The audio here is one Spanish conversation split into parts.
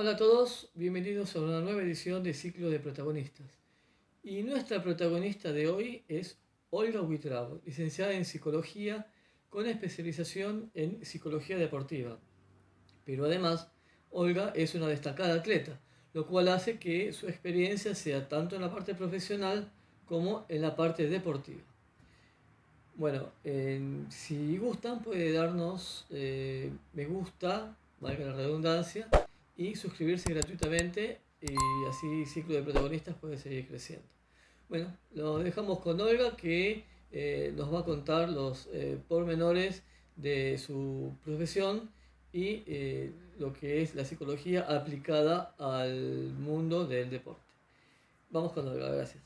Hola a todos, bienvenidos a una nueva edición de Ciclo de Protagonistas. Y nuestra protagonista de hoy es Olga Huitrao, licenciada en Psicología con especialización en Psicología Deportiva. Pero además, Olga es una destacada atleta, lo cual hace que su experiencia sea tanto en la parte profesional como en la parte deportiva. Bueno, si gustan puede darnos me gusta, valga la redundancia, y suscribirse gratuitamente y así Ciclo de Protagonistas puede seguir creciendo. Bueno, lo dejamos con Olga que nos va a contar los pormenores de su profesión y lo que es la psicología aplicada al mundo del deporte. Vamos con Olga, gracias.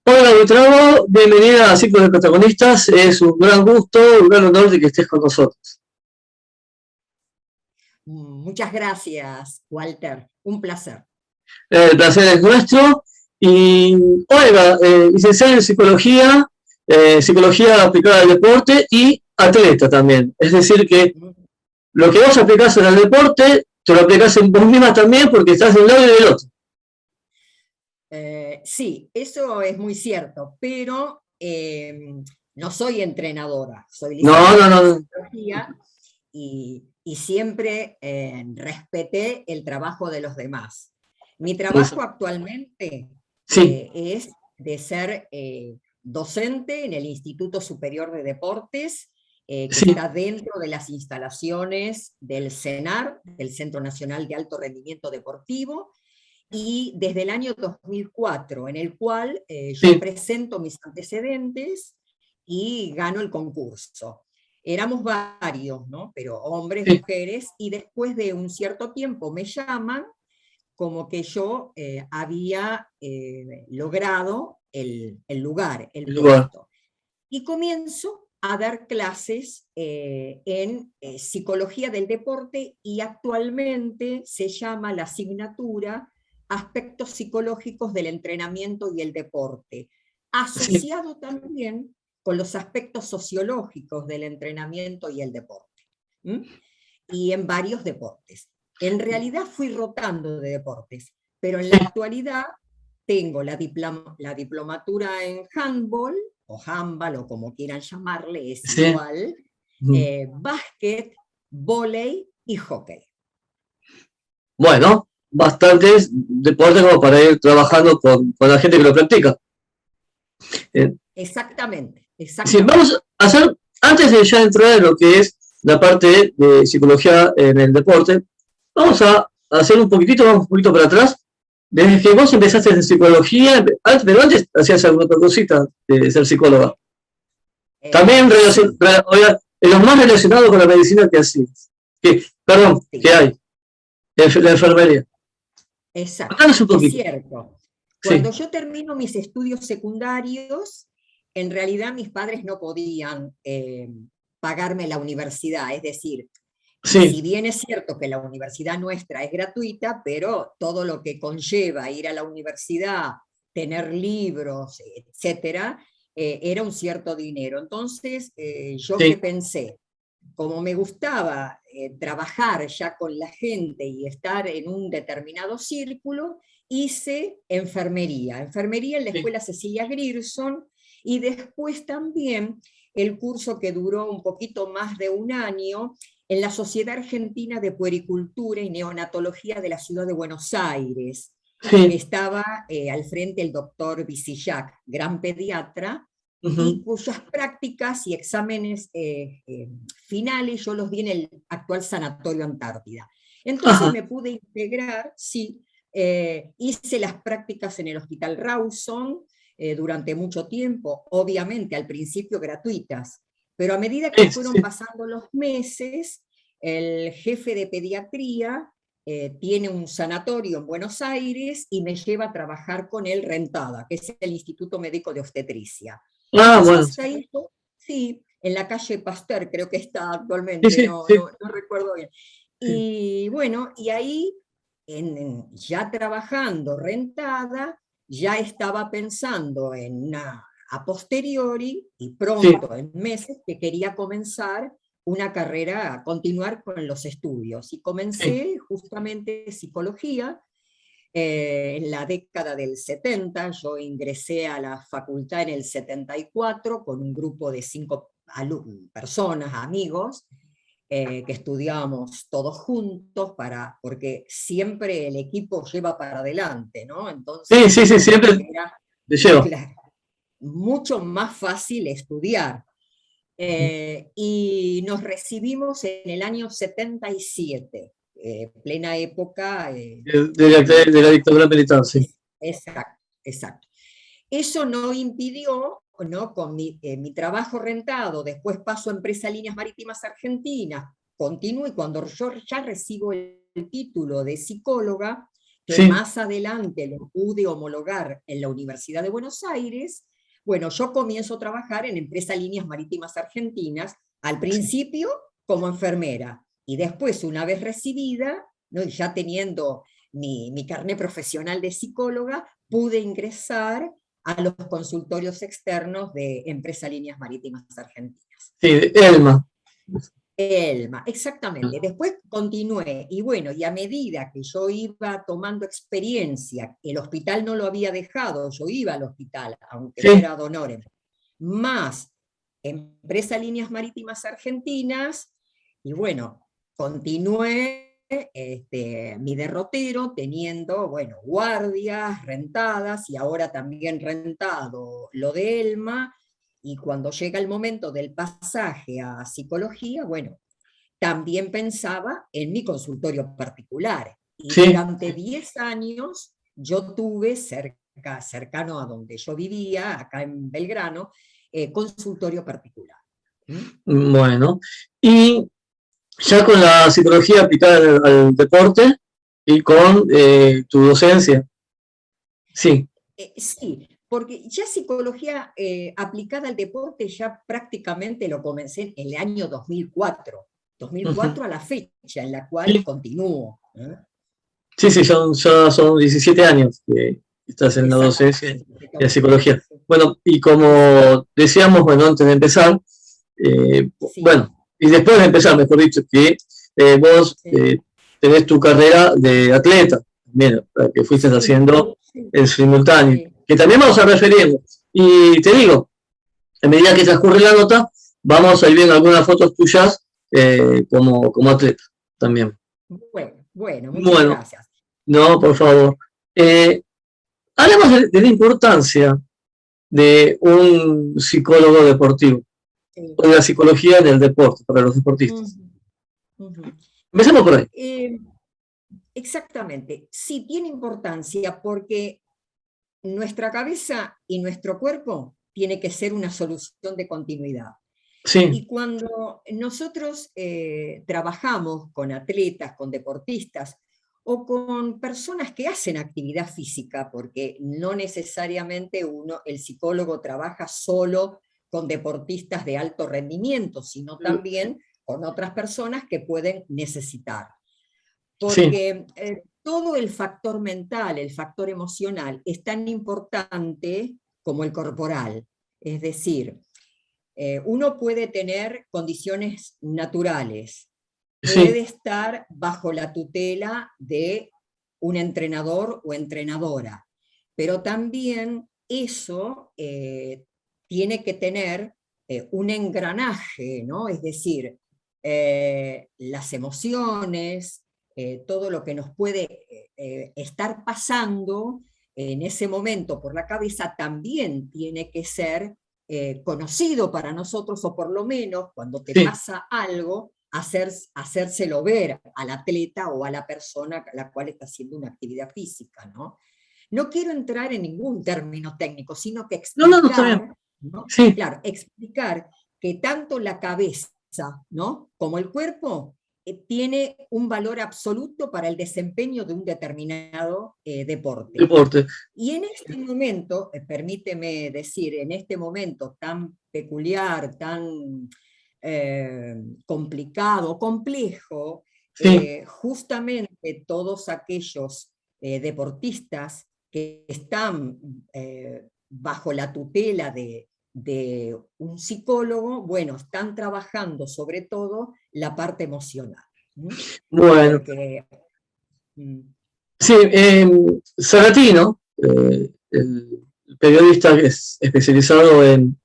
Hola, Gustavo, bienvenida a Ciclo de Protagonistas. Es un gran gusto, un gran honor de que estés con nosotros. Muchas gracias, Walter. Un placer. El placer es nuestro. Y, Olga, licenciada en Psicología, Psicología aplicada al deporte y atleta también. Es decir, que lo que vos aplicás en el deporte, te lo aplicás en vos misma también porque estás de un lado y del otro. Sí, eso es muy cierto, pero no soy entrenadora, soy licenciada en psicología y siempre respeté el trabajo de los demás. Mi trabajo actualmente es de ser docente en el Instituto Superior de Deportes, que está dentro de las instalaciones del CENAR, del Centro Nacional de Alto Rendimiento Deportivo, y desde el año 2004, en el cual yo presento mis antecedentes y gano el concurso. Éramos varios, ¿no? Pero hombres, mujeres, y después de un cierto tiempo me llaman como que yo había logrado el lugar, el puesto. Y comienzo a dar clases en psicología del deporte y actualmente se llama la asignatura Aspectos psicológicos del entrenamiento y el deporte, asociado también con los aspectos sociológicos del entrenamiento y el deporte, y en varios deportes. En realidad fui rotando de deportes, pero en la actualidad tengo la diplomatura en handball, o handball, o como quieran llamarle, es igual, básquet, vóley y hockey. Bueno, bastantes deportes como para ir trabajando con la gente que lo practica. Exactamente, exactamente. Sí, vamos a hacer, antes de ya entrar en lo que es la parte de psicología en el deporte, vamos a hacer un poquitito, vamos un poquito para atrás. Desde que vos empezaste en psicología, pero antes hacías alguna otra cosita de ser psicóloga. También lo más relacionado con la medicina que hacías. ¿Qué hay? La enfermería. Exacto, es cierto. Cuando yo termino mis estudios secundarios, en realidad mis padres no podían pagarme la universidad, es decir, si bien es cierto que la universidad nuestra es gratuita, pero todo lo que conlleva ir a la universidad, tener libros, etcétera, era un cierto dinero. Entonces, yo que pensé, como me gustaba trabajar ya con la gente y estar en un determinado círculo, hice enfermería en la Escuela Cecilia Grierson, y después también el curso que duró un poquito más de un año en la Sociedad Argentina de Puericultura y Neonatología de la Ciudad de Buenos Aires. Estaba al frente el doctor Visillac, gran pediatra, y cuyas prácticas y exámenes finales yo los di en el actual Sanatorio Antártida. Entonces me pude integrar, hice las prácticas en el Hospital Rawson durante mucho tiempo, obviamente al principio gratuitas, pero a medida que fueron pasando los meses, el jefe de pediatría tiene un sanatorio en Buenos Aires y me lleva a trabajar con él rentada, que es el Instituto Médico de Obstetricia. Entonces, ahí, en la calle Pasteur, creo que está actualmente, no recuerdo bien. Y bueno, y ahí, ya trabajando rentada, ya estaba pensando en a posteriori, y pronto, en meses, que quería comenzar una carrera, continuar con los estudios. Y comencé justamente psicología en la década del 70. Yo ingresé a la facultad en el 74 con un grupo de 5 personas, amigos, que estudiábamos todos juntos, porque siempre el equipo lleva para adelante, ¿no? Entonces, Sí, siempre era, te llevo. claro, mucho más fácil estudiar. Y nos recibimos en el año 77, plena época. De la dictadura militar, sí. Exacto, exacto. Eso no impidió, ¿no? Con mi trabajo rentado, después paso a Empresa Líneas Marítimas Argentinas, continúo, y cuando yo ya recibo el título de psicóloga, que Sí. más adelante lo pude homologar en la Universidad de Buenos Aires, bueno, yo comienzo a trabajar en Empresa Líneas Marítimas Argentinas, al principio como enfermera, y después, una vez recibida, ¿no? Ya teniendo mi carné profesional de psicóloga, pude ingresar a los consultorios externos de Empresa Líneas Marítimas Argentinas. Sí, Elma. Elma, exactamente. Después continué, y bueno, y a medida que yo iba tomando experiencia, el hospital no lo había dejado, yo iba al hospital, aunque fuera ad honorem, más Empresa Líneas Marítimas Argentinas, y bueno, continué mi derrotero teniendo, bueno, guardias rentadas, y ahora también rentado lo de Elma. Y cuando llega el momento del pasaje a psicología, bueno, también pensaba en mi consultorio particular. Y durante 10 años yo tuve cercano a donde yo vivía, acá en Belgrano, consultorio particular. Bueno, y ya con la psicología aplicada al deporte y con tu docencia. Sí. Sí, porque ya psicología aplicada al deporte ya prácticamente lo comencé en el año 2004. 2004 a la fecha en la cual continúo. Sí, ya son 17 años que estás en la docencia de la psicología. Bueno, y como decíamos, bueno, antes de empezar, bueno, y después de empezar, mejor dicho, que vos tenés tu carrera de atleta, también, que fuiste haciendo en simultáneo, que también vamos a referirnos. Y te digo, a medida que transcurre la nota, vamos a ir viendo algunas fotos tuyas como atleta también. Bueno, muchas gracias. No, por favor. Hablemos de la importancia de un psicólogo deportivo, o de la psicología del deporte, para los deportistas. Empecemos por ahí. Exactamente. Sí, tiene importancia porque nuestra cabeza y nuestro cuerpo tiene que ser una solución de continuidad. Sí. Y cuando nosotros trabajamos con atletas, con deportistas, o con personas que hacen actividad física, porque no necesariamente el psicólogo trabaja solo con deportistas de alto rendimiento, sino también con otras personas que pueden necesitar. Porque todo el factor mental, el factor emocional, es tan importante como el corporal. Es decir, uno puede tener condiciones naturales, puede estar bajo la tutela de un entrenador o entrenadora, pero también eso tiene que tener un engranaje, ¿no? Es decir, las emociones, todo lo que nos puede estar pasando en ese momento por la cabeza también tiene que ser conocido para nosotros, o por lo menos cuando te pasa algo, hacérselo ver al atleta o a la persona a la cual está haciendo una actividad física, ¿no? No quiero entrar en ningún término técnico, sino que explicar, ¿no? Claro, explicar que tanto la cabeza, ¿no?, como el cuerpo tiene un valor absoluto para el desempeño de un determinado deporte. Y en este momento, permíteme decir, en este momento tan peculiar, tan complicado, complejo, justamente todos aquellos deportistas que están bajo la tutela de de un psicólogo, bueno, están trabajando sobre todo la parte emocional. Bueno. Porque, sí, Saratino, el periodista que es especializado en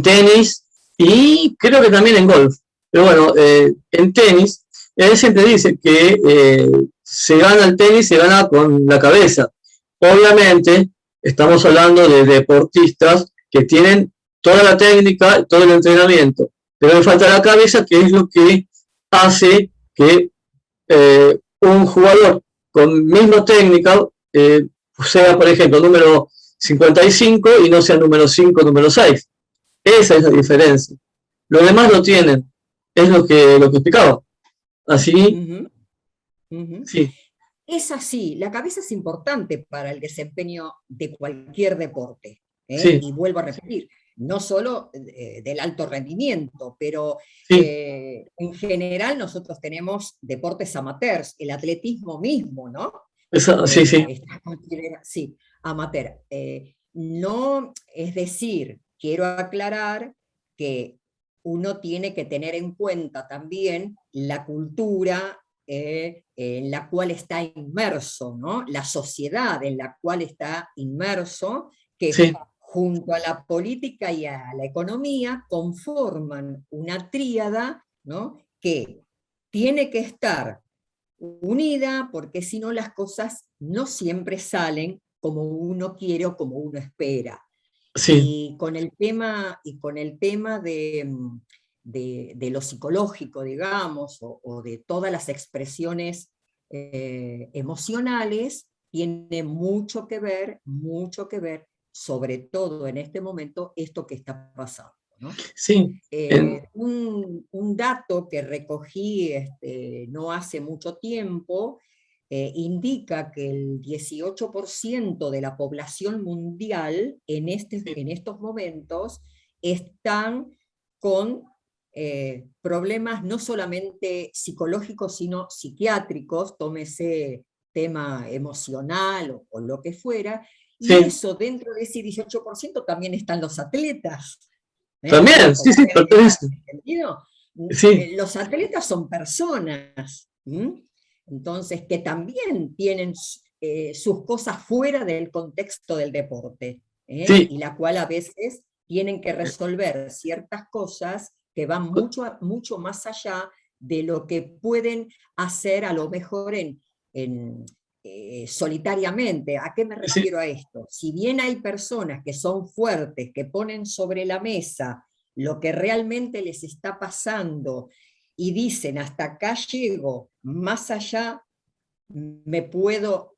tenis y creo que también en golf. Pero bueno, en tenis, él siempre dice que se gana el tenis, se gana con la cabeza. Obviamente, estamos hablando de deportistas que tienen toda la técnica, todo el entrenamiento, pero le falta la cabeza, que es lo que hace que un jugador con misma técnica sea, por ejemplo, número 55 y no sea número 5, número 6. Esa es la diferencia. Los demás lo tienen. Es lo que explicaba. Así, sí. Es así, la cabeza es importante para el desempeño de cualquier deporte. Sí. Y vuelvo a repetir, no solo del alto rendimiento, pero sí. En general nosotros tenemos deportes amateurs, el atletismo mismo, ¿no? Sí, sí. Sí, amateur. No, es decir, quiero aclarar que uno tiene que tener en cuenta también la cultura en la cual está inmerso, ¿no? La sociedad en la cual está inmerso, que sí. junto a la política y a la economía conforman una tríada, ¿no? Que tiene que estar unida, porque si no las cosas no siempre salen como uno quiere o como uno espera. Sí. Y con el tema de lo psicológico, digamos, o de todas las expresiones emocionales, tiene mucho que ver, sobre todo en este momento, esto que está pasando, ¿no? Sí. Un dato que recogí no hace mucho tiempo indica que el 18% de la población mundial en estos momentos están con problemas no solamente psicológicos, sino psiquiátricos, tómese tema emocional o lo que fuera, y sí. eso dentro de ese 18% también están los atletas. También, sí, sí, ¿entendido? Sí. Los atletas son personas, entonces que también tienen sus cosas fuera del contexto del deporte, sí. y la cual a veces tienen que resolver ciertas cosas que van mucho más allá de lo que pueden hacer a lo mejor solitariamente. ¿A qué me refiero a esto? Si bien hay personas que son fuertes, que ponen sobre la mesa lo que realmente les está pasando y dicen, hasta acá llego, más allá me puedo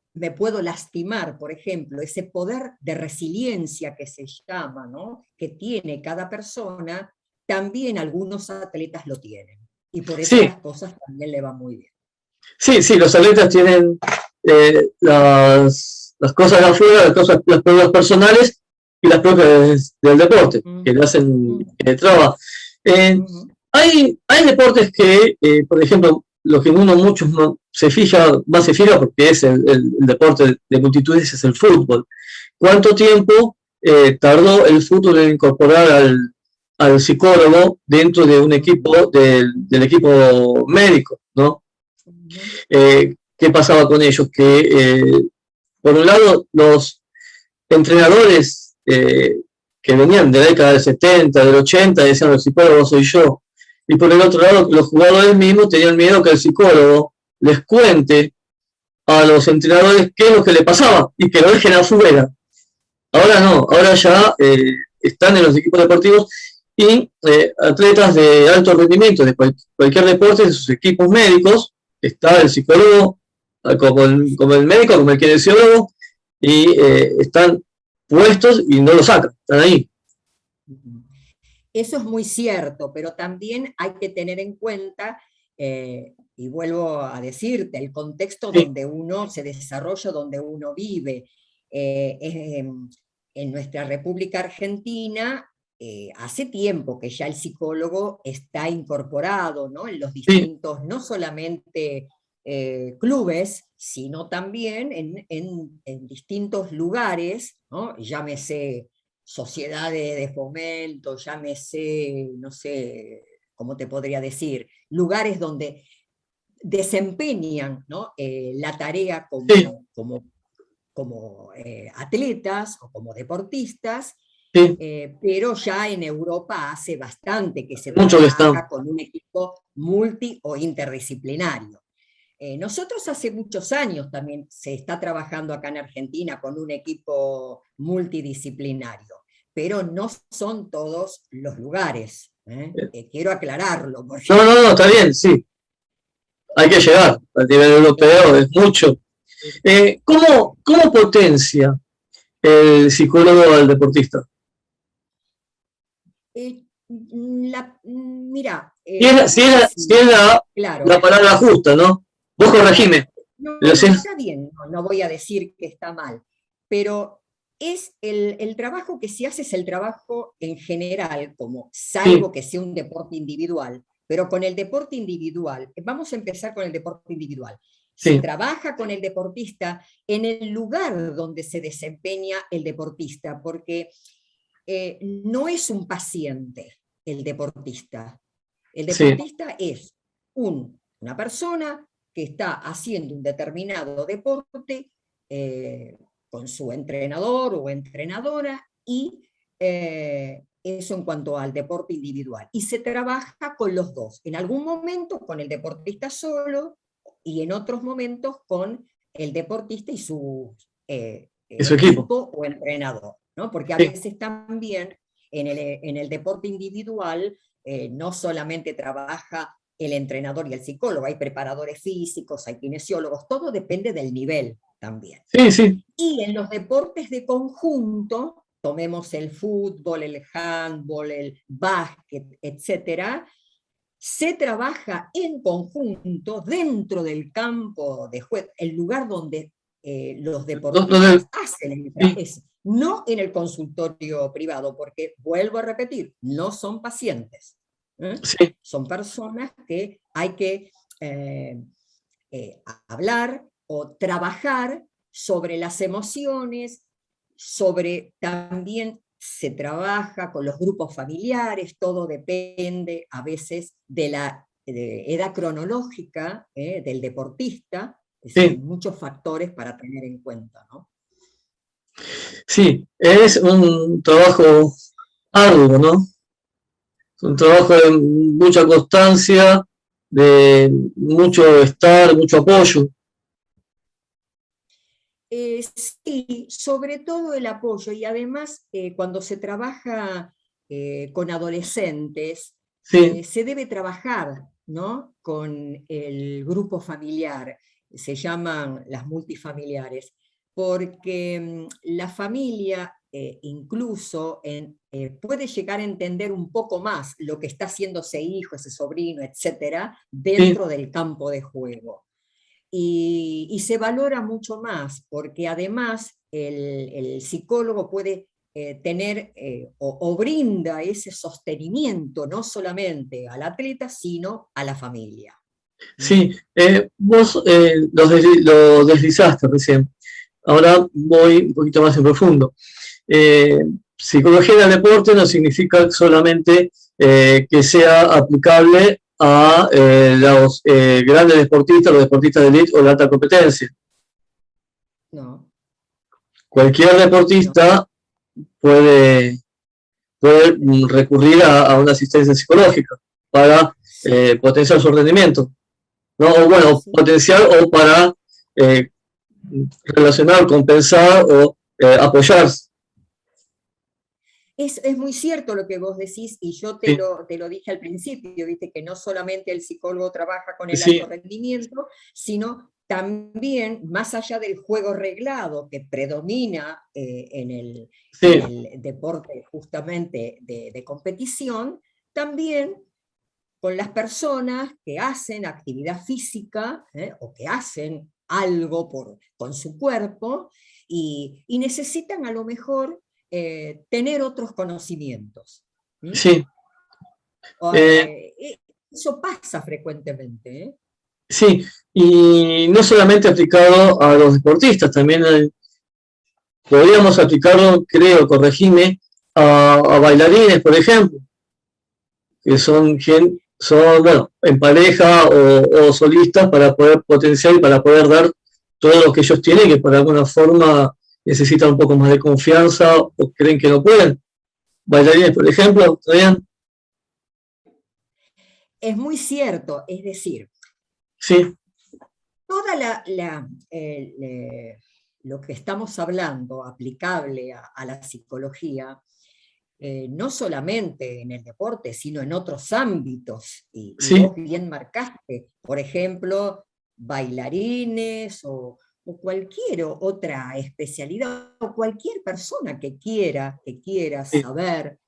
lastimar, por ejemplo, ese poder de resiliencia que se llama, ¿no? Que tiene cada persona, también algunos atletas lo tienen. Y por eso las cosas también le van muy bien. Sí, sí, los atletas tienen las cosas de afuera, las pruebas personales y las propias del deporte, que le hacen traba. Hay deportes que, por ejemplo, lo que uno mucho más se fija porque es el deporte de multitudes, es el fútbol. ¿Cuánto tiempo tardó el fútbol en incorporar al psicólogo dentro de un equipo, del equipo médico, ¿no? ¿Qué pasaba con ellos? Que por un lado los entrenadores que venían de la década del 70, del 80, decían el psicólogo soy yo, y por el otro lado los jugadores mismos tenían miedo que el psicólogo les cuente a los entrenadores qué es lo que le pasaba y que lo dejen afuera. Ahora no, ahora ya están en los equipos deportivos y atletas de alto rendimiento de cualquier deporte, de sus equipos médicos, está el psicólogo como el médico, como el kinesiólogo, y están puestos y no lo sacan, están ahí. Eso es muy cierto, pero también hay que tener en cuenta, y vuelvo a decirte, el contexto donde uno se desarrolla, donde uno vive. En nuestra República Argentina, hace tiempo que ya el psicólogo está incorporado, ¿no? En los distintos, no solamente clubes, sino también en distintos lugares, ¿no? Llámese sociedades de fomento, llámese, no sé, ¿cómo te podría decir? Lugares donde desempeñan, ¿no? La tarea Sí, como atletas o como deportistas, sí, pero ya en Europa hace bastante que se mucho que están. trabaja con un equipo multi o interdisciplinario. Nosotros hace muchos años también se está trabajando acá en Argentina con un equipo multidisciplinario, pero no son todos los lugares. Quiero aclararlo, No, porque no, no, está bien, sí. Hay que llegar al nivel europeo, es mucho. ¿Cómo potencia el psicólogo al deportista? mira, Si vamos a si decir, es claro, la palabra justa, ¿no? Vos corregime. no, Pero si no, es, está bien, no voy a decir que está mal, pero es el trabajo que se hace es el trabajo en general, como sí, salvo que sea un deporte individual, pero con el deporte individual, vamos a empezar con el deporte individual. Se sí, trabaja con el deportista en el lugar donde se desempeña el deportista, porque no es un paciente el deportista. El sí, deportista es una persona que está haciendo un determinado deporte con su entrenador o entrenadora y eso en cuanto al deporte individual. Y se trabaja con los dos, en algún momento con el deportista solo y en otros momentos con el deportista y su es su equipo. equipo o entrenador, ¿no? Porque a Sí, veces también en el deporte individual no solamente trabaja el entrenador y el psicólogo, hay preparadores físicos, hay kinesiólogos, todo depende del nivel también. sí, sí, Y en los deportes de conjunto, tomemos el fútbol, el handball, el básquet, etcétera, se trabaja en conjunto dentro del campo de juego, el lugar donde los donde, deportistas hacen sí, no en el consultorio privado, porque vuelvo a repetir, no son pacientes, sí, son personas que hay que eh, hablar o trabajar sobre las emociones, sobre también se trabaja con los grupos familiares, todo depende a veces de la edad cronológica del deportista, es decir, hay sí, muchos factores para tener en cuenta, ¿no? sí. Es un trabajo arduo, ¿no? Es un trabajo de mucha constancia, de mucho estar, mucho apoyo. Sí, sobre todo el apoyo y además cuando se trabaja con adolescentes, Sí, se debe trabajar, ¿no? Con el grupo familiar, se llaman las multifamiliares, porque la familia incluso puede llegar a entender un poco más lo que está haciendo ese hijo, ese sobrino, etcétera, sí, dentro del campo de juego y se valora mucho más, porque además el psicólogo puede tener o brinda ese sostenimiento no solamente al atleta, sino a la familia. ¿Mm? sí. Vos lo deslizaste recién. Ahora voy un poquito más en profundo. Eh, Psicología del deporte no significa solamente que sea aplicable a los grandes deportistas, los deportistas de élite o de alta competencia. No, Cualquier no. deportista puede, puede recurrir a una asistencia psicológica para Sí, potenciar su rendimiento, ¿no? O bueno, sí. potenciar o para eh, relacionar, compensar o apoyar. Es muy cierto lo que vos decís y yo Sí, te lo dije al principio, viste que no solamente el psicólogo trabaja con el alto sí, rendimiento, sino también más allá del juego reglado que predomina en sí, el deporte justamente de competición, también con las personas que hacen actividad física o que hacen algo con su cuerpo y necesitan a lo mejor tener otros conocimientos. ¿Mm? sí. Eh, Eh, eso pasa frecuentemente. Sí, y no solamente aplicado a los deportistas, también podríamos aplicarlo, creo, corregime, a bailarines, por ejemplo, que son bueno, en pareja o solistas para poder potenciar y para poder dar todo lo que ellos tienen, que por alguna forma necesitan un poco más de confianza o creen que no pueden. Bailarines, por ejemplo, ¿está bien? Es muy cierto, es decir, Sí, toda lo que estamos hablando aplicable a la psicología, no solamente en el deporte, sino en otros ámbitos, y sí, vos bien marcaste, por ejemplo, bailarines o cualquier otra especialidad, o cualquier persona que quiera sí, saber,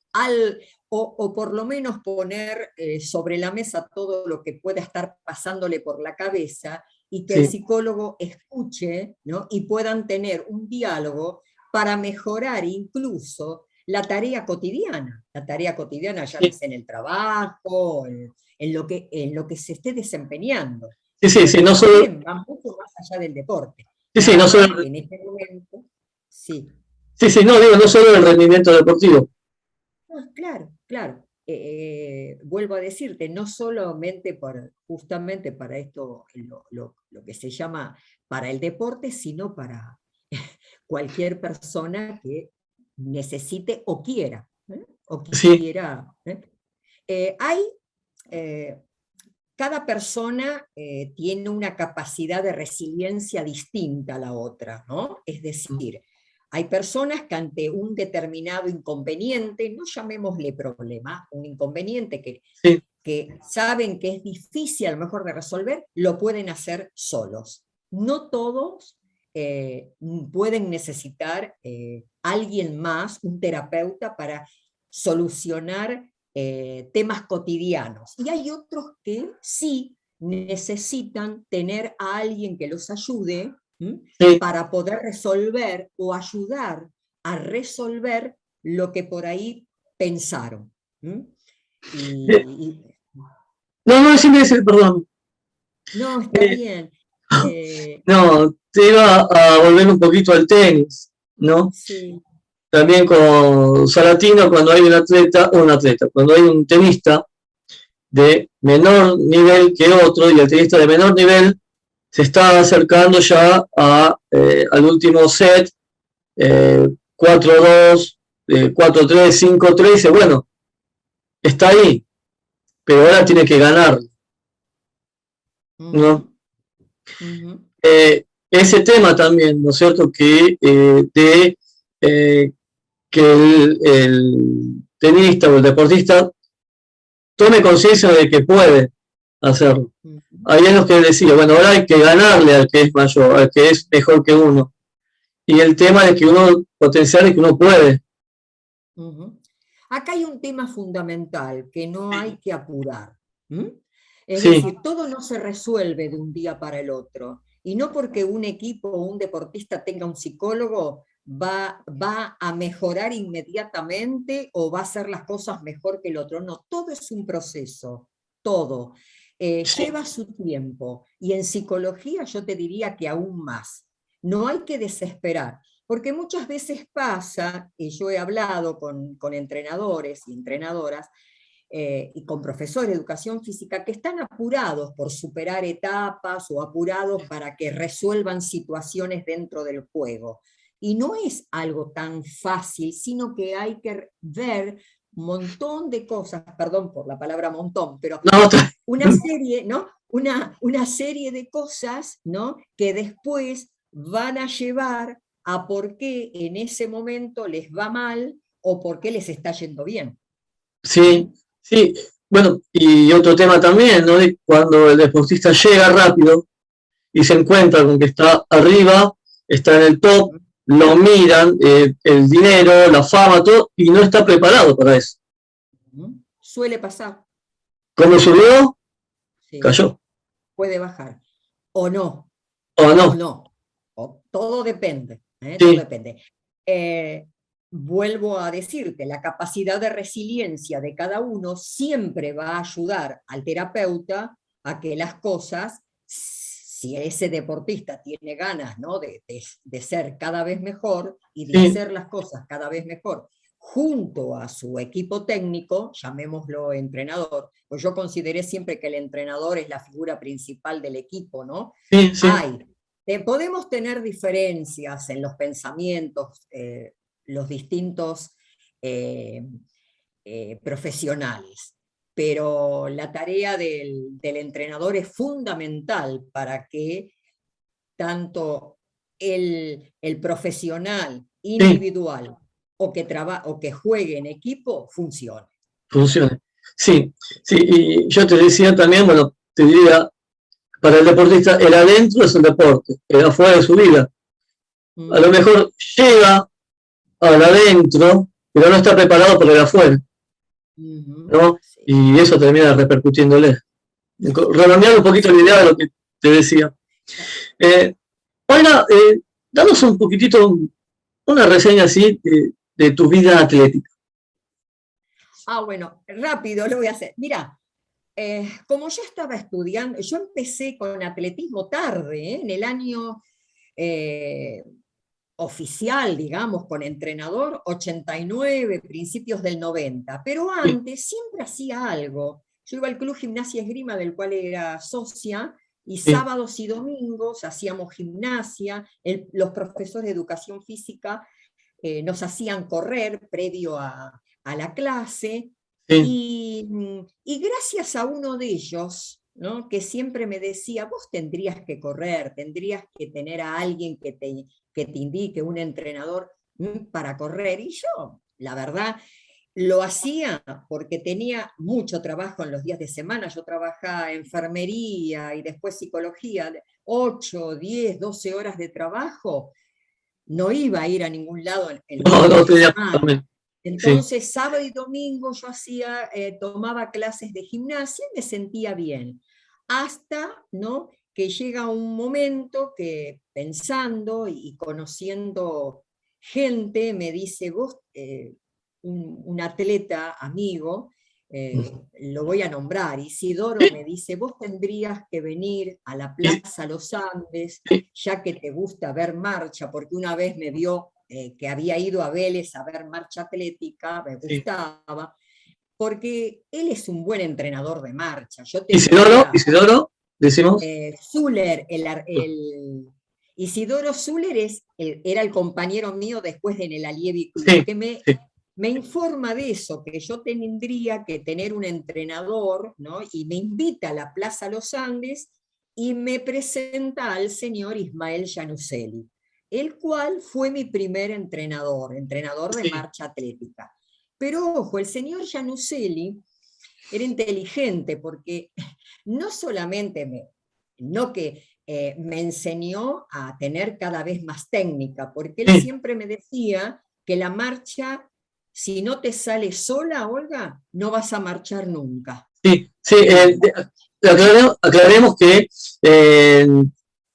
o por lo menos poner sobre la mesa todo lo que pueda estar pasándole por la cabeza, y que el sí, psicólogo escuche, ¿no? Y puedan tener un diálogo para mejorar incluso la tarea cotidiana, sí, llámese en el trabajo, en lo que se esté desempeñando. sí, sí, Pero sí, no solo, también va mucho más allá del deporte. sí, sí, Nada no más solo, que en este momento, sí. sí, sí, no, digo, no solo el rendimiento deportivo. Ah, claro, claro. Vuelvo a decirte, no solamente justamente para esto, lo que se llama para el deporte, sino para cualquier persona que necesite o quiera, ¿eh? O Sí, quiera. Hay, eh, cada persona tiene una capacidad de resiliencia distinta a la otra, ¿no? Es decir, hay personas que ante un determinado inconveniente, no llamémosle problema, un inconveniente sí, que saben que es difícil a lo mejor de resolver, lo pueden hacer solos. No todos pueden necesitar alguien más, un terapeuta, para solucionar temas cotidianos. Y hay otros que sí necesitan tener a alguien que los ayude, sí. para poder resolver o ayudar a resolver lo que por ahí pensaron. Eh, Y, no, no, sí me dice, perdón. no, está Eh, bien. no, te iba a volver un poquito al tenis, ¿no? Sí. También con Salatino, cuando hay cuando hay un tenista de menor nivel que otro, y el tenista de menor nivel se está acercando ya al último set, 4-2, 4-3, 5-3, dice, bueno, está ahí, pero ahora tiene que ganar, Ujú, ¿no? ujú, Ese tema también, ¿no es cierto? Eh, que el tenista o el deportista tome conciencia de que puede hacerlo. ujú, Hay los que decía, bueno, ahora hay que ganarle al que es mayor, al que es mejor que uno. Y el tema de que uno, potenciar es que uno puede. ujú. Acá hay un tema fundamental que no hay que apurar. Es Sí, decir, todo no se resuelve de un día para el otro. Y no porque un equipo o un deportista tenga un psicólogo va a mejorar inmediatamente o va a hacer las cosas mejor que el otro. No, todo es un proceso, todo. sí, Lleva su tiempo. Y en psicología yo te diría que aún más. No hay que desesperar. Porque muchas veces pasa, y yo he hablado con entrenadores y entrenadoras, y con profesores de educación física, que están apurados por superar etapas o apurados para que resuelvan situaciones dentro del juego. Y no es algo tan fácil, sino que hay que ver un montón de cosas, perdón por la palabra montón, pero no, está, una serie, ¿no? Una serie de cosas, ¿no? Que después van a llevar a por qué en ese momento les va mal o por qué les está yendo bien. sí, sí. Bueno, y otro tema también, ¿no? De cuando el deportista llega rápido y se encuentra con que está arriba, está en el top, lo miran, el dinero, la fama, todo, y no está preparado para eso. Suele pasar, Como subió, sí, cayó. puede bajar. O no, O o no. no. Todo depende, todo Sí, depende. Eh, Vuelvo a decirte, la capacidad de resiliencia de cada uno siempre va a ayudar al terapeuta a que las cosas, si ese deportista tiene ganas, ¿no? de ser cada vez mejor y de sí, hacer las cosas cada vez mejor junto a su equipo técnico, llamémoslo entrenador, pues yo consideré siempre que el entrenador es la figura principal del equipo, ¿no? Sí, sí. Podemos tener diferencias en los pensamientos, los distintos profesionales, pero la tarea del entrenador es fundamental para que tanto el profesional individual o que juegue en equipo funcione. Funcione. Sí, sí, y yo te decía también, bueno, te diría, para el deportista, el adentro es un deporte, el afuera es su vida. A lo mejor llega al adentro, pero no está preparado para el afuera, ¿no? Sí. Y eso termina repercutiéndole. Redondeando un poquito la idea de lo que te decía. Olga, danos un poquitito, una reseña así de tu vida atlética. Bueno, rápido lo voy a hacer. Mira, como yo estaba estudiando, yo empecé con atletismo tarde, en el año oficial, digamos, con entrenador, 89, principios del 90, pero antes siempre hacía algo. Yo iba al Club Gimnasia Esgrima, del cual era socia, y sábados y domingos hacíamos gimnasia, los profesores de educación física nos hacían correr previo a la clase, y gracias a uno de ellos, ¿no?, que siempre me decía, vos tendrías que correr, tendrías que tener a alguien que te indique, un entrenador para correr, y yo, la verdad, lo hacía porque tenía mucho trabajo en los días de semana. Yo trabajaba enfermería y después psicología, 8, 10, 12 horas de trabajo, no iba a ir a ningún lado en los días de semana. Entonces, sábado y domingo yo tomaba clases de gimnasia y me sentía bien. Hasta, ¿no?, que llega un momento que, pensando y conociendo gente, me dice, vos, un atleta amigo, lo voy a nombrar, Isidoro, me dice, vos tendrías que venir a la Plaza Los Andes, ya que te gusta ver marcha, porque una vez me vio que había ido a Vélez a ver marcha atlética, me gustaba, porque él es un buen entrenador de marcha. Isidoro, decimos. Zuller, Isidoro Zuller era el compañero mío después en el Allievi Club, que me informa de eso, que yo tendría que tener un entrenador, ¿no?, y me invita a la Plaza Los Andes y me presenta al señor Ismael Januzeli, el cual fue mi primer entrenador de marcha atlética. Pero ojo, el señor Januzeli era inteligente, porque no solamente me enseñó a tener cada vez más técnica, porque él siempre me decía que la marcha, si no te sale sola, Olga, no vas a marchar nunca. Sí, aclaremos que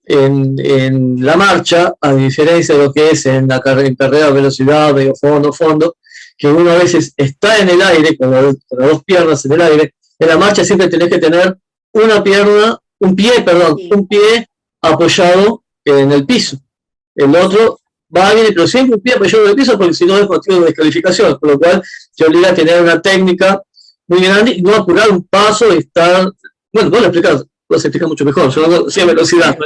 en la marcha, a diferencia de lo que es en la carrera de velocidad, medio fondo, que uno a veces está en el aire, con las dos piernas en el aire, en la marcha siempre tenés que tener un pie apoyado en el piso. El otro va bien, pero siempre un pie apoyado en el piso, porque si no es motivo de descalificación, por lo cual te obliga a tener una técnica muy grande y no apurar un paso y estar... Bueno, vos lo explicás mucho mejor, yo no sé velocidad.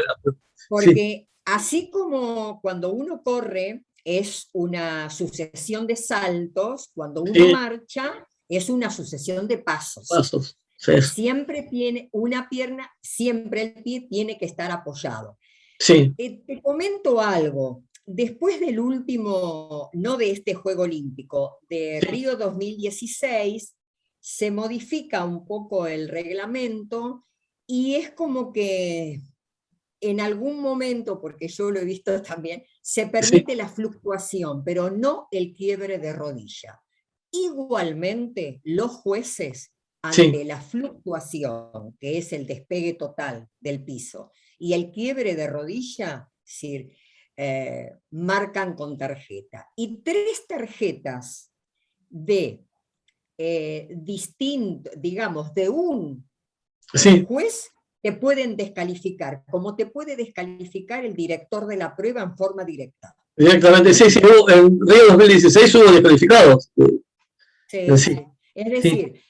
Porque así como cuando uno corre es una sucesión de saltos, cuando uno marcha es una sucesión de pasos. Siempre tiene una pierna, siempre el pie tiene que estar apoyado. Te comento algo. Después del último, no de este Juego Olímpico, de Río 2016, se modifica un poco el reglamento y es como que en algún momento, porque yo lo he visto también, se permite la fluctuación, pero no el quiebre de rodilla. Igualmente, los jueces, ante la fluctuación, que es el despegue total del piso, y el quiebre de rodilla, es decir, marcan con tarjeta. Y 3 tarjetas de digamos, de un juez te pueden descalificar, como te puede descalificar el director de la prueba en forma directa. Directamente, sí, sí, en Río 2016 hubo descalificados. Sí, Sí, sí. Es decir,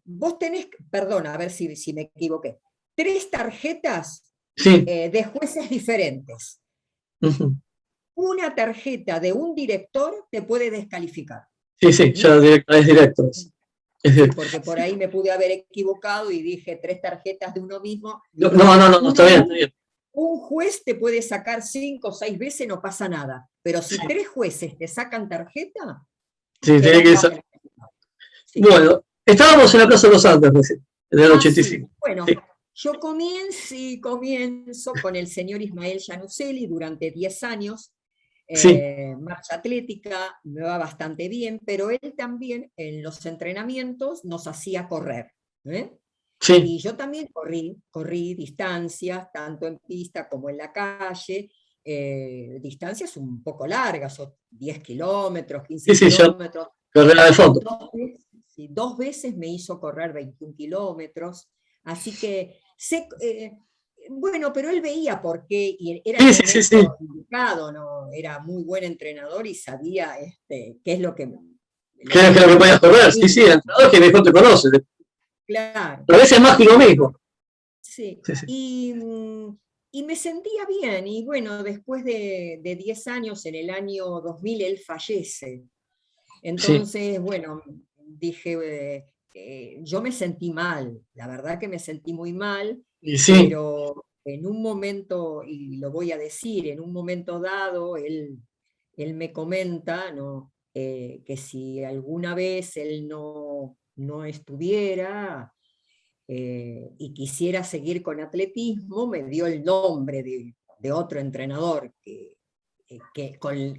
vos tenés, perdona, a ver si me equivoqué, 3 tarjetas sí. de jueces diferentes. Ujú. Una tarjeta de un director te puede descalificar. Sí, sí, ¿Mm? ya es directo. Es Sí, directo. porque por ahí me pude haber equivocado y dije 3 tarjetas de uno mismo. No, No, no, está bien, está bien. un juez te puede sacar 5 o 6 veces, no pasa nada. Pero si Sí, 3 jueces te sacan tarjeta, sí, tiene quedás que ser. descalificado. Sí. Bueno, estábamos en la Plaza de los Andes recién, en el Ah, sí. 85. Bueno, Sí, yo comienzo con el señor Ismael Januzeli durante 10 años. sí, Marcha atlética, me va bastante bien, pero él también en los entrenamientos nos hacía correr. ¿eh? sí, Y yo también corrí distancias, tanto en pista como en la calle, distancias un poco largas, 10 kilómetros, 15 sí, sí, ya kilómetros. carrera de fondo. 2 veces me hizo correr 21 kilómetros, así que bueno, pero él veía por qué, y era el Sí, sí, sí, sí. momento indicado, ¿no? Era muy buen entrenador y sabía qué es lo que Creo que lo que podías correr, sí, sí, el entrenador que mejor te conoce. Claro. A veces más que uno mismo. Sí, Sí, sí, y me sentía bien, y bueno, después de 10 años, en el año 2000, él fallece. sí. Entonces, bueno, dije, yo me sentí mal, la verdad que me sentí muy mal, Y sí, pero en un momento, y lo voy a decir, en un momento dado, él me comenta, ¿no? Que si alguna vez él no estuviera y quisiera seguir con atletismo, me dio el nombre de otro entrenador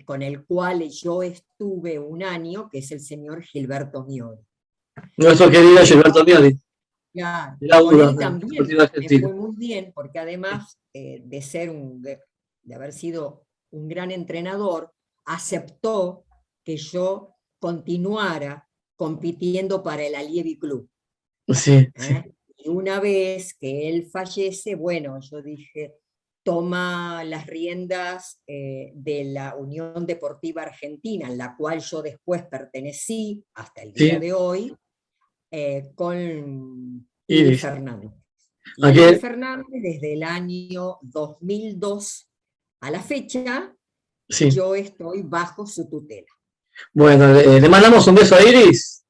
con el cual yo estuve un año, que es el señor Gilberto Miori. nuestro Y querido Gilberto Miori, claro, el con aura él del también Deportivo me Argentino. fue muy bien, porque además de haber sido un gran entrenador, aceptó que yo continuara compitiendo para el Allievi Club. Sí, sí, Y una vez que él fallece, bueno, yo dije, toma las riendas de la Unión Deportiva Argentina, en la cual yo después pertenecí hasta el día sí, de hoy, con Iris Iris. Fernández. Y Aquí, Iris Fernández, desde el año 2002 a la fecha, sí. yo estoy bajo su tutela. Bueno, le mandamos un beso a Iris.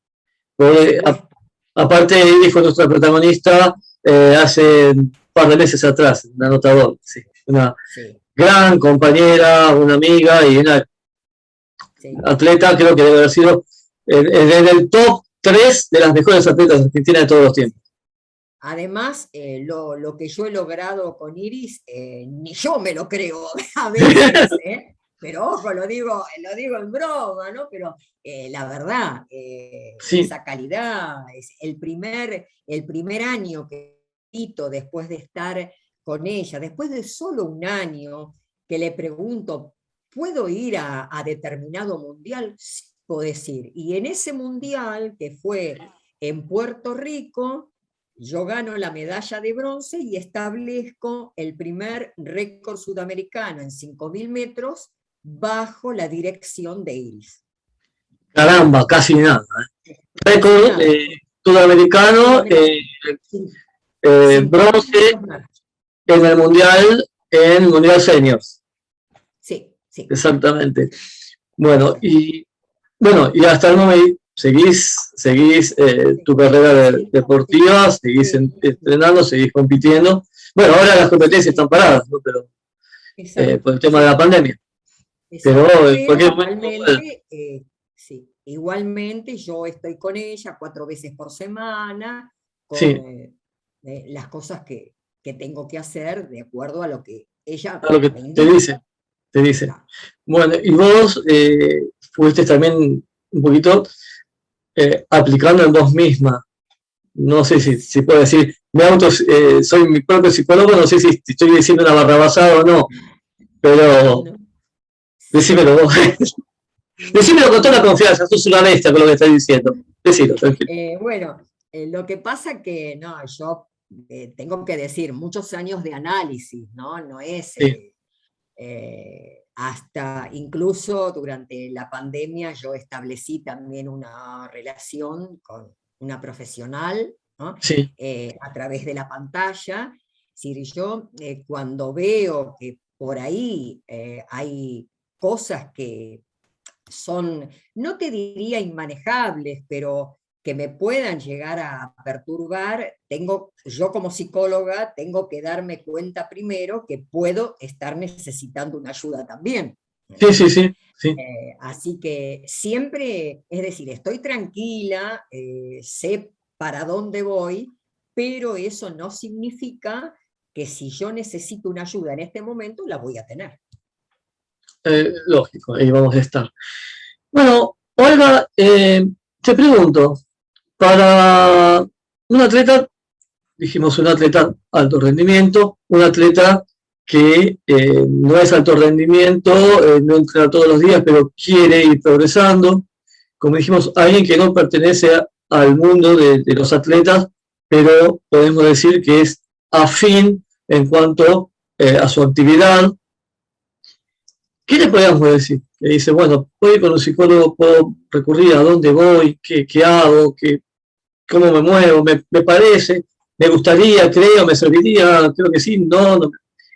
Por Porque, supuesto. aparte, Iris fue nuestra protagonista hace un par de meses atrás, un anotador. Sí. Una Sí, gran compañera, una amiga y una sí. atleta, creo que debe haber sido en el top 3 de las mejores atletas argentinas de todos los tiempos. Además, lo que yo he logrado con Iris, ni yo me lo creo a veces, pero ojo, lo digo en broma, ¿no? Pero la verdad, Sí, esa calidad, es el primer año que Tito, después de estar con ella, después de solo un año, que le pregunto, ¿puedo ir a determinado mundial? Sí, puedo decir. Y en ese mundial, que fue en Puerto Rico, yo gano la medalla de bronce y establezco el primer récord sudamericano en 5.000 metros bajo la dirección de Iris. caramba, casi nada. Casi Récord nada. sudamericano, Sudamericano. Cinco mil bronce metros más. en el Mundial Seniors. Sí, sí. Exactamente. Bueno, Bueno, y hasta el momento seguís sí, tu carrera sí, deportiva, seguís sí, entrenando, seguís compitiendo. Bueno, ahora las competencias están sí, paradas, ¿no? Pero por exacto, el tema de la sí, pandemia. Pero exacto. en Pero cualquier momento, igualmente, sí, igualmente yo estoy con ella 4 veces por semana, con sí, las cosas que tengo que hacer de acuerdo a lo que ella a lo que me te indica. dice, te dice. Claro. Bueno, y vos fuiste también un poquito aplicando en vos misma. No sé si puedo decir, soy mi propio psicólogo, no sé si estoy diciendo una barrabasada o no, pero No, decímelo vos. Decímelo con toda la no. confianza, sos una bestia con lo que estás diciendo. Decilo, tranquilo. Bueno, lo que pasa que no, yo tengo que decir, muchos años de análisis, ¿no? No es Sí, hasta incluso durante la pandemia yo establecí también una relación con una profesional, ¿no? Sí, A través de la pantalla. Es decir, yo cuando veo que por ahí hay cosas que son, no te diría inmanejables, pero que me puedan llegar a perturbar, yo como psicóloga tengo que darme cuenta primero que puedo estar necesitando una ayuda también. sí, sí, sí, sí. Así que siempre, es decir, estoy tranquila, sé para dónde voy, pero eso no significa que si yo necesito una ayuda en este momento, la voy a tener. Lógico, ahí vamos a estar. Bueno, Olga, te pregunto, para un atleta, dijimos un atleta alto rendimiento, un atleta que no es alto rendimiento, no entrena todos los días, pero quiere ir progresando, como dijimos, alguien que no pertenece al mundo de los atletas, pero podemos decir que es afín en cuanto a su actividad. ¿Qué le podríamos decir? Que dice, bueno, voy con un psicólogo, puedo recurrir a dónde voy, qué hago, cómo me muevo, me parece, me gustaría, creo, me serviría, creo que sí, no.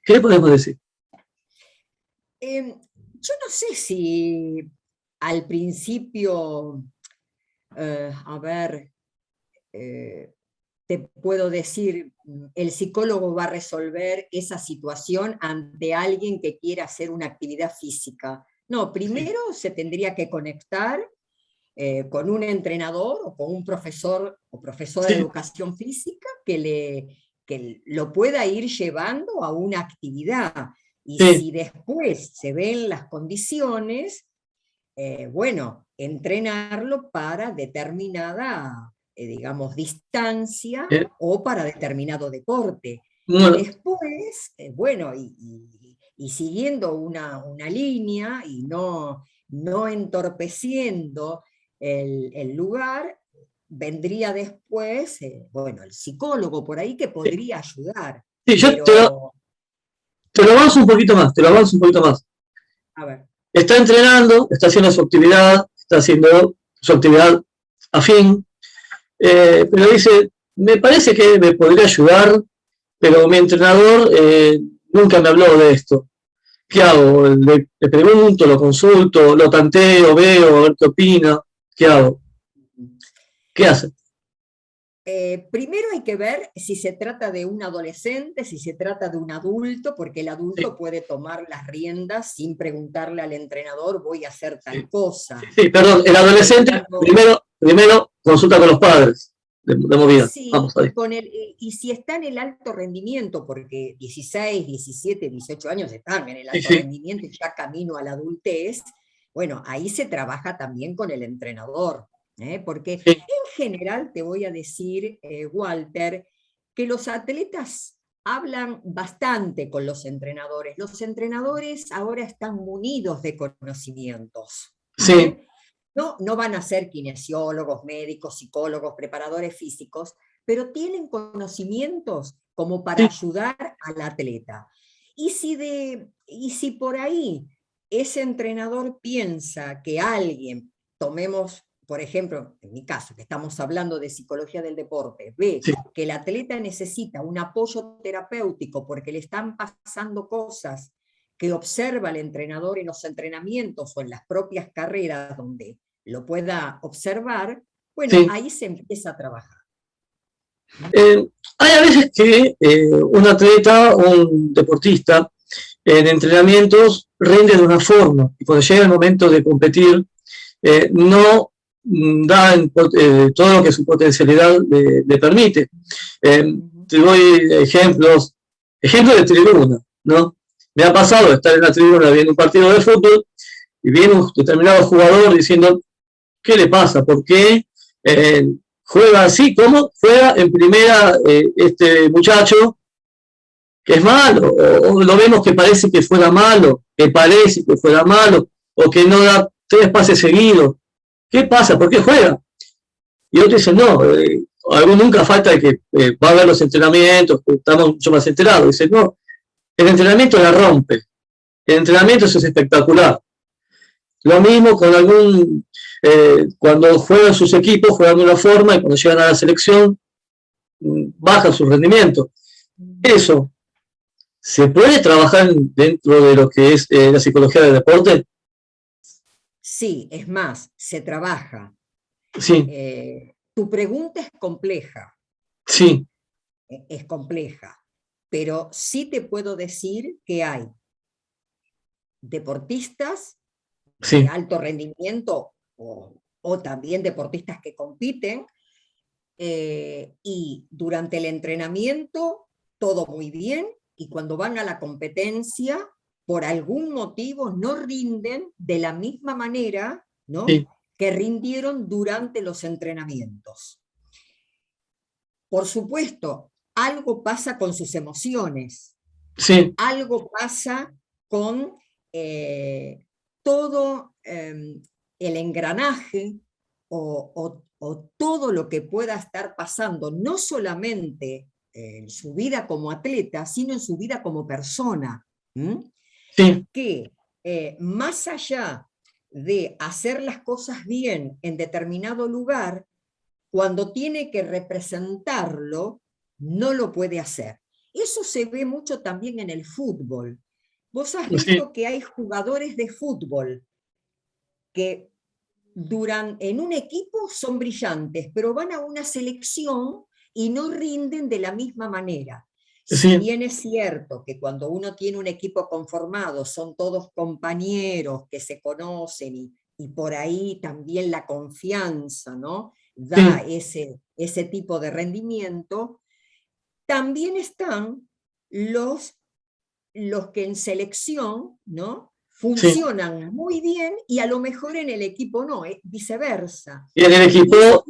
¿Qué le podemos decir? Yo no sé si al principio, a ver, te puedo decir, el psicólogo va a resolver esa situación ante alguien que quiera hacer una actividad física. No, primero se tendría que conectar con un entrenador o con un profesor o profesora de educación física que lo pueda ir llevando a una actividad. Y si después se ven las condiciones, bueno, entrenarlo para determinada digamos, distancia o para determinado deporte. Bueno. Y después, bueno, y siguiendo una línea y no entorpeciendo el lugar, vendría después, bueno, el psicólogo por ahí que podría ayudar. Sí, yo pero... te lo avanzo un poquito más, A ver. Está entrenando, está haciendo su actividad, está haciendo su actividad afín, pero dice, me parece que me podría ayudar, pero mi entrenador nunca me habló de esto. ¿Qué hago? Le pregunto, lo consulto, lo tanteo, veo, a ver qué opina. ¿Qué hago? ¿Qué hace? Primero hay que ver si se trata de un adolescente, si se trata de un adulto, porque el adulto puede tomar las riendas sin preguntarle al entrenador, voy a hacer tal cosa. Sí, perdón, el adolescente primero consulta con los padres de movida. Sí, vamos ahí. Y si está en el alto rendimiento, porque 16, 17, 18 años están en el alto rendimiento y ya camino a la adultez, bueno, ahí se trabaja también con el entrenador. Porque en general te voy a decir, Walter, que los atletas hablan bastante con los entrenadores. Los entrenadores ahora están munidos de conocimientos. Sí. No van a ser kinesiólogos, médicos, psicólogos, preparadores físicos, pero tienen conocimientos como para ayudar al atleta. Y si por ahí ese entrenador piensa que alguien, tomemos por ejemplo, en mi caso, que estamos hablando de psicología del deporte, ve que el atleta necesita un apoyo terapéutico porque le están pasando cosas que observa el entrenador en los entrenamientos o en las propias carreras donde lo pueda observar, bueno, ahí se empieza a trabajar. Hay a veces que un atleta o un deportista en entrenamientos rinde de una forma y cuando llega el momento de competir no da todo lo que su potencialidad le permite. Te doy ejemplos de tribuna, ¿no? Me ha pasado estar en la tribuna viendo un partido de fútbol y viene un determinado jugador diciendo, ¿qué le pasa? ¿Por qué juega así? ¿Cómo juega en primera este muchacho que es malo? O lo vemos que parece que fuera malo, o que no da 3 pases seguidos. ¿Qué pasa? ¿Por qué juega? Y otro dice, no, algo nunca falta de que va a ver los entrenamientos, estamos mucho más enterados. Dice, no, el entrenamiento la rompe. el entrenamiento es espectacular. Lo mismo con cuando juegan sus equipos, juegan de una forma y cuando llegan a la selección, baja su rendimiento. Eso, ¿se puede trabajar dentro de lo que es la psicología del deporte? Sí, es más, se trabaja. Sí. Tu pregunta es compleja. Sí. Es compleja, pero sí te puedo decir que hay deportistas de alto rendimiento o también deportistas que compiten, y durante el entrenamiento todo muy bien, y cuando van a la competencia, por algún motivo no rinden de la misma manera, ¿no?, que rindieron durante los entrenamientos. Por supuesto, algo pasa con sus emociones, algo pasa con todo el engranaje o todo lo que pueda estar pasando, no solamente en su vida como atleta, sino en su vida como persona. Que más allá de hacer las cosas bien en determinado lugar, cuando tiene que representarlo, no lo puede hacer. Eso se ve mucho también en el fútbol. Vos has visto que hay jugadores de fútbol que en un equipo son brillantes, pero van a una selección y no rinden de la misma manera. Si bien es cierto que cuando uno tiene un equipo conformado, son todos compañeros que se conocen y por ahí también la confianza, ¿no?, da ese tipo de rendimiento, también están los que en selección, ¿no?, funcionan muy bien y a lo mejor en el equipo no, viceversa. Y en el equipo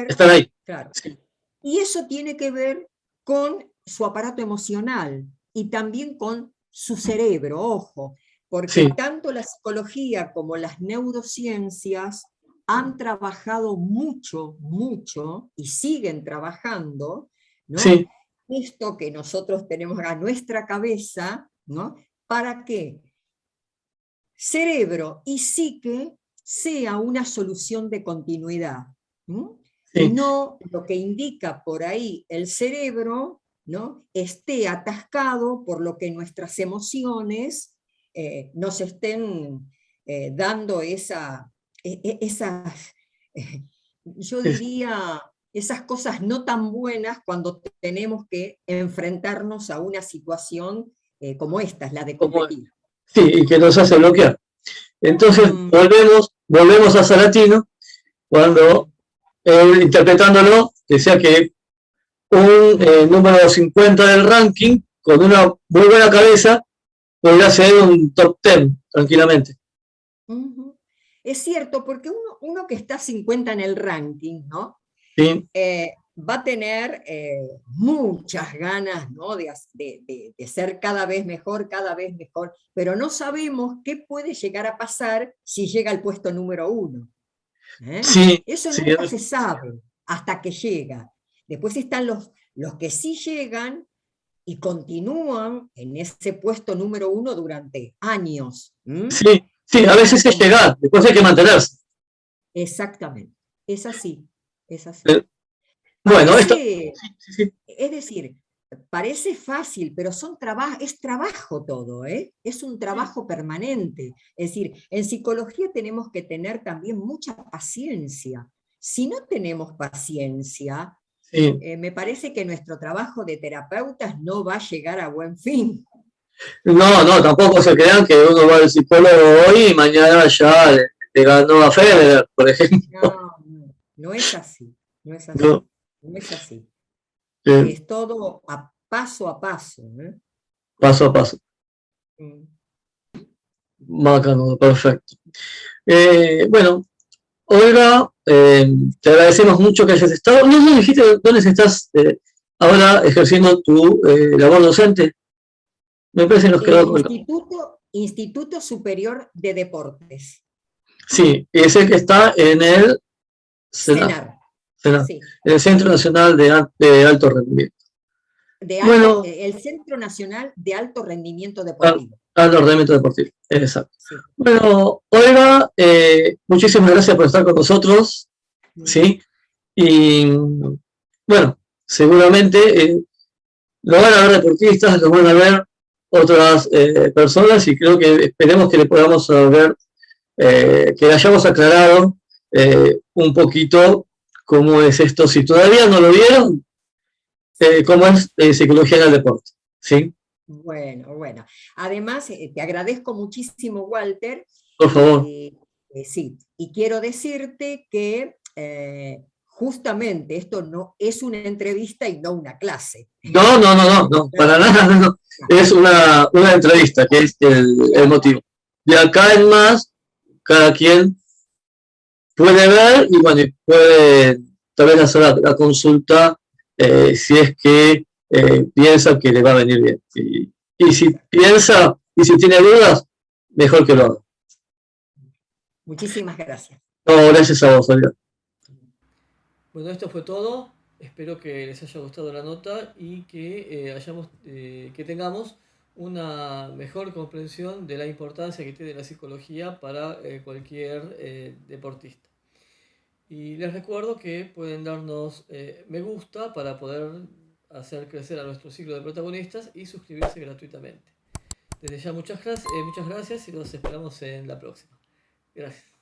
están ahí. Claro, y eso tiene que ver con su aparato emocional y también con su cerebro, ojo, porque tanto la psicología como las neurociencias han trabajado mucho, mucho, y siguen trabajando, ¿no?, esto que nosotros tenemos a nuestra cabeza, ¿no?, para que cerebro y psique sea una solución de continuidad. No lo que indica por ahí el cerebro, ¿no?, esté atascado por lo que nuestras emociones nos estén dando yo diría, esas cosas no tan buenas cuando tenemos que enfrentarnos a una situación como esta, la de competir. Sí, y que nos hace bloquear. Entonces volvemos a Salatino, cuando interpretándolo, decía que un número 50 del ranking, con una muy buena cabeza, podría ser un top 10, tranquilamente. Es cierto, porque uno que está 50 en el ranking, ¿no?, va a tener muchas ganas, ¿no?, de ser cada vez mejor, pero no sabemos qué puede llegar a pasar si llega al puesto número 1. Eso nunca se sabe hasta que llega. Después están los que sí llegan y continúan en ese puesto número 1 durante años. Sí, a veces es llegar, después hay que mantenerse. Exactamente, es así, es así. Bueno, es decir, parece fácil, pero es trabajo todo, es un trabajo permanente. Es decir, en psicología tenemos que tener también mucha paciencia. Si no tenemos paciencia, me parece que nuestro trabajo de terapeutas no va a llegar a buen fin. No, tampoco se crean que uno va al psicólogo hoy y mañana ya le ganó a Federer, por ejemplo. No es así, no es así. No es así. Es todo paso a paso. Paso a paso. Bacano, perfecto. Bueno, Olga, te agradecemos mucho que hayas estado. ¿No nos dijiste dónde estás ahora ejerciendo tu labor docente? Me parece que nos quedó Instituto Superior de Deportes. Sí, ese que está en el CENAR. Sí. El Centro Nacional de Alto Rendimiento. Bueno, el Centro Nacional de Alto Rendimiento Deportivo. Alto rendimiento deportivo, exacto. Sí. Bueno, Olga, muchísimas gracias por estar con nosotros, ¿sí? Y bueno, seguramente lo van a ver deportistas, lo van a ver otras personas, y creo que esperemos que le podamos ver, que le hayamos aclarado un poquito cómo es esto. Si todavía no lo vieron, cómo es psicología en el deporte, ¿sí? Bueno. Además, te agradezco muchísimo, Walter. Por favor. Sí, y quiero decirte que justamente esto no es una entrevista y no una clase. No, para nada, no. Es una entrevista, que es el motivo. De acá en más, cada quien puede ver y bueno, puede tal vez hacer la consulta si es que piensa que le va a venir bien. Y si piensa y si tiene dudas, mejor que lo haga. Muchísimas gracias. No, gracias a vos, Olga. Bueno, esto fue todo. Espero que les haya gustado la nota y que que tengamos una mejor comprensión de la importancia que tiene la psicología para cualquier deportista. Y les recuerdo que pueden darnos me gusta para poder hacer crecer a nuestro ciclo de protagonistas y suscribirse gratuitamente. Desde ya muchas gracias y los esperamos en la próxima. Gracias.